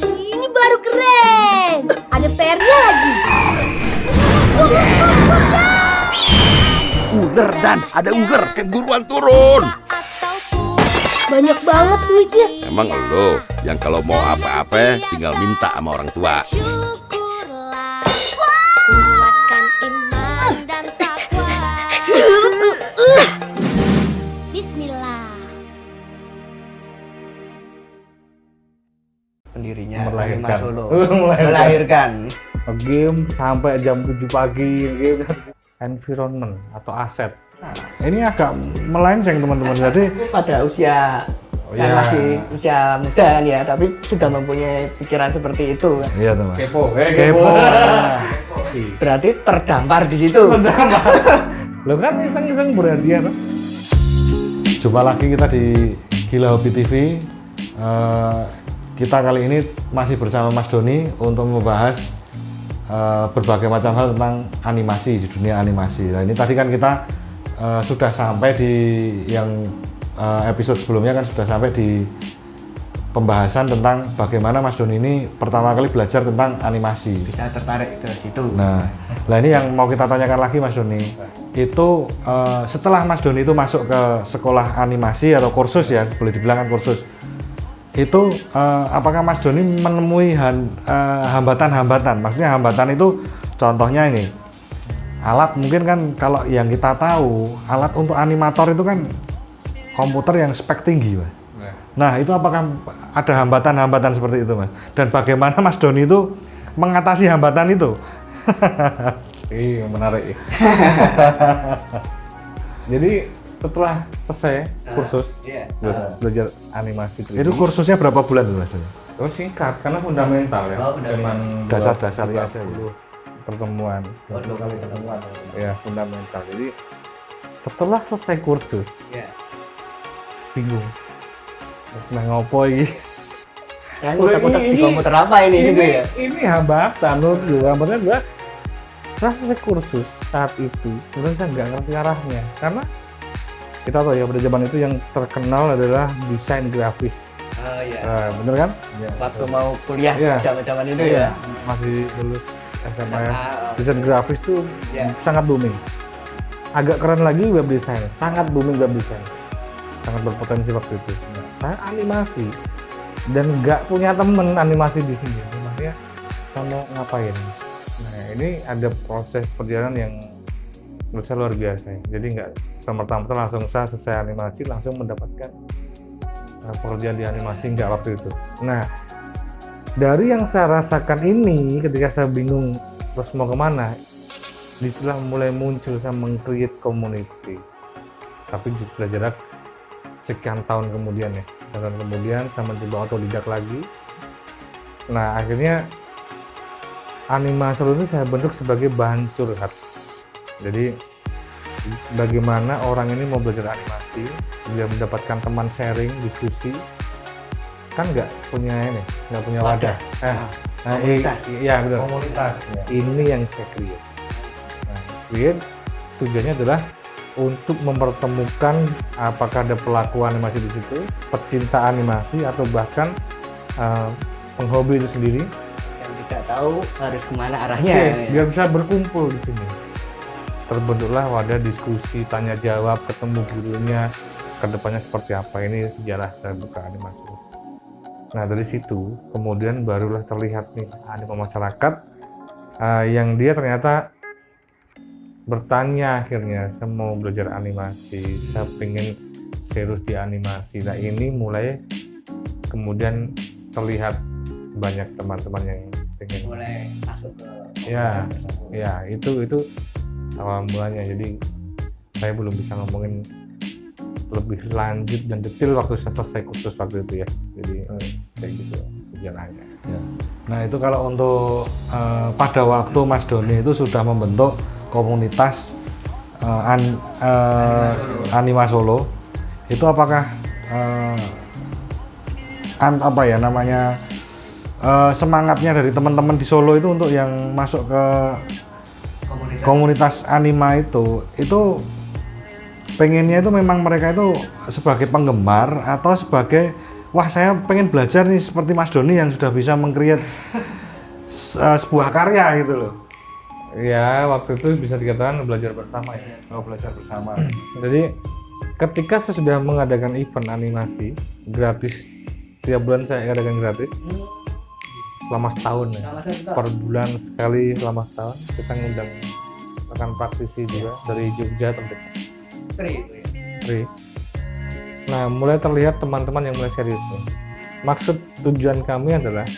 Ini baru keren. Ada PR-nya lagi. Ular dan ada ular, buruan turun. Banyak banget duitnya. Emang lo yang kalau mau apa-apa tinggal minta sama orang tua. Syukurlah, kuatkan iman dan takwa. Bismillah. Pendirinya Melahirkan. Anima Solo. Melahirkan. Melahirkan. Game sampai jam 7 pagi, game environment atau aset. Ini agak melenceng teman-teman. Jadi Pada usia kan iya. masih usia muda kan ya, tapi sudah mempunyai pikiran seperti itu kan. iya teman. Kepo. Kepo. Berarti terdampar di situ. Lo kan iseng-iseng berarti ya. Toh? Jumpa lagi kita di Gila Hobi TV. Kita kali ini masih bersama Mas Doni untuk membahas berbagai macam hal tentang animasi di dunia animasi. Nah ini tadi kan kita sudah sampai di yang episode sebelumnya kan sudah sampai di pembahasan tentang bagaimana Mas Doni ini pertama kali belajar tentang animasi. Bisa tertarik ke situ. Nah ini yang mau kita tanyakan lagi Mas Doni. Itu setelah Mas Doni itu masuk ke sekolah animasi atau kursus ya, boleh dibilang kan kursus. Itu apakah Mas Doni menemui hambatan-hambatan? Maksudnya hambatan itu contohnya ini alat, mungkin kan kalau yang kita tahu alat untuk animator itu kan komputer yang spek tinggi, Mas. Nah itu apakah ada hambatan-hambatan seperti itu, Mas? Dan bagaimana Mas Doni itu mengatasi hambatan itu? Iya menarik. Jadi setelah selesai kursus belajar animasi 3D, Itu kursusnya berapa bulan tuh, Mas Doni? terus singkat karena fundamental ya. Oh, fundamental. Cuman Dasar-dasar dua- aja ya. 20 pertemuan. 2 kali ketemuan. Ya, fundamental. Jadi setelah selesai kursus Ya. bingung. Terus nah ngopo iki? Kan Wah, utak-utak di ini- komputer apa ini gitu ya? Ini hambatan menurut gue. Hambatannya adalah setelah selesai kursus saat itu, kemudian saya nggak ngerti arahnya karena kita tahu ya pada zaman itu yang terkenal adalah desain grafis. Oh iya. Bener kan? Waktu mau kuliah Iya. zaman-zaman itu ya. Masih lulus SMA ya. Ah, Desain grafis tuh Iya. sangat booming. Agak keren lagi web design, sangat booming web design. Sangat berpotensi waktu itu. Nah, saya animasi dan nggak punya temen animasi di sini. Makanya saya mau ngapain? Nah ini ada proses perjalanan yang menurut saya luar biasa ya. Jadi nggak semerta-merta langsung saya selesai animasi langsung mendapatkan pekerjaan di animasi, nggak waktu itu. Nah dari yang saya rasakan ini ketika saya bingung terus mau kemana, disitulah mulai muncul saya meng-create community. Tapi sudah jarak sekian tahun kemudian ya, tahun kemudian saya mencoba otodidak lagi. Nah akhirnya animasi itu saya bentuk sebagai bahan curhat. Jadi bagaimana orang ini mau belajar animasi, dia mendapatkan teman sharing, diskusi, kan nggak punya ini, nggak punya wadah. Komunitas. Iya benar. Komunitas. Ini yang saya create. Nah, create tujuannya adalah untuk mempertemukan apakah ada pelaku animasi di situ, pecinta animasi atau bahkan penghobi itu sendiri. Yang tidak tahu harus kemana arahnya. Oke, ya. biar bisa berkumpul di sini. Terbentuklah wadah diskusi, tanya jawab, ketemu gurunya, kedepannya seperti apa. Ini sejarah saya buka animasi. Nah dari situ kemudian barulah terlihat nih animo masyarakat yang dia ternyata bertanya akhirnya, saya mau belajar animasi, saya pengen serius di animasi. Nah ini mulai kemudian terlihat banyak teman-teman yang pengen Mulai masuk ke ya itu awal mulanya. Jadi saya belum bisa ngomongin lebih lanjut dan detail waktu saya selesai kursus waktu itu ya. Jadi kayak gitu sejarahnya. Ya. Nah itu kalau untuk pada waktu Mas Doni itu sudah membentuk komunitas Anima Solo, itu apakah apa ya namanya semangatnya dari teman-teman di Solo itu untuk yang masuk ke komunitas anima itu pengennya itu memang mereka itu sebagai penggemar atau sebagai wah saya pengen belajar nih seperti Mas Doni yang sudah bisa meng-create sebuah karya gitu loh. Ya, waktu itu bisa dikatakan belajar bersama ya. Oh, belajar bersama. Jadi ketika saya sudah mengadakan event animasi gratis, tiap bulan saya adakan gratis selama setahun ya. Per bulan sekali selama setahun kita ngundang rekan praktisi juga dari Jogja terdekat. Free. Nah, mulai terlihat teman-teman yang mulai serius nih. Maksud tujuan kami adalah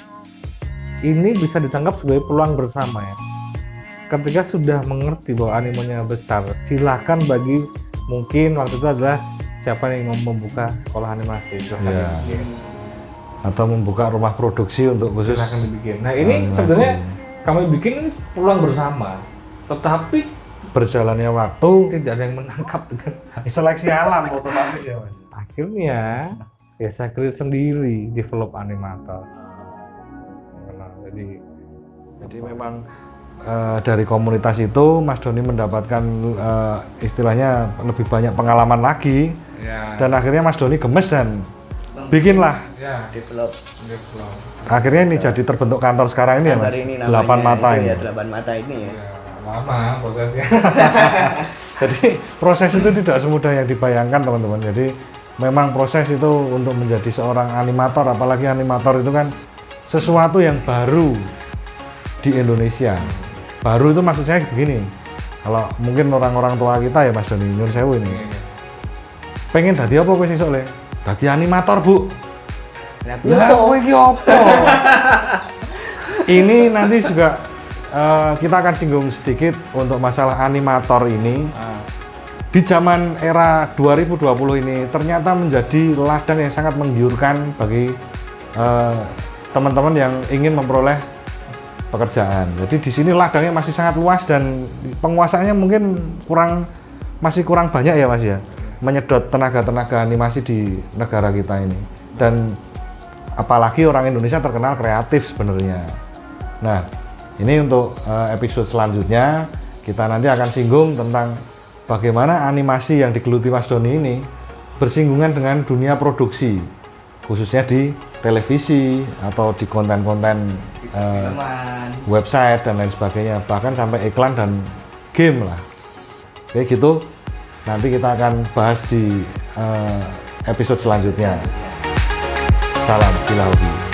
ini bisa ditangkap sebagai peluang bersama ya. Ketika sudah mengerti bahwa animenya besar, silakan bagi mungkin waktu itu adalah siapa yang mau membuka sekolah animasi. Ya. Atau membuka rumah produksi untuk khusus Silakan dibikin. Nah, ini animasi. sebenarnya kami bikin peluang bersama. Tetapi berjalannya waktu tidak ada yang menangkap dengan seleksi alam otomatis ya Mas. akhirnya ya saya create sendiri develop animator. Nah, Jadi memang dari komunitas itu Mas Doni mendapatkan istilahnya lebih banyak pengalaman lagi ya, dan akhirnya Mas Doni gemes dan bikinlah. ya, Develop. Akhirnya ini jadi terbentuk kantor sekarang ini ya Mas. Kantor ini 8 mata itu ini. ya, 8 mata ini ya. lama prosesnya. Jadi proses itu tidak semudah yang dibayangkan teman-teman. Jadi memang proses itu untuk menjadi seorang animator, apalagi animator itu kan sesuatu yang baru di Indonesia. Baru itu maksud saya begini, kalau mungkin orang-orang tua kita ya Mas Doni, nyun sewu ini, pengen dadi apa kowe sesuk le? Dadi animator Bu. Lah kowe iki apa? Ini nanti juga kita akan singgung sedikit untuk masalah animator ini. Di zaman era 2020 ini ternyata menjadi ladang yang sangat menggiurkan bagi teman-teman yang ingin memperoleh pekerjaan. Jadi di sini ladangnya masih sangat luas dan penguasaannya mungkin masih kurang banyak ya Mas ya, menyedot tenaga-tenaga animasi di negara kita ini. Dan apalagi orang Indonesia terkenal kreatif sebenarnya. Nah, ini untuk episode selanjutnya kita nanti akan singgung tentang bagaimana animasi yang digeluti Mas Doni ini bersinggungan dengan dunia produksi, khususnya di televisi atau di konten-konten website dan lain sebagainya, bahkan sampai iklan dan game lah. Kayak gitu nanti kita akan bahas di episode selanjutnya. Salam Gila Hobi.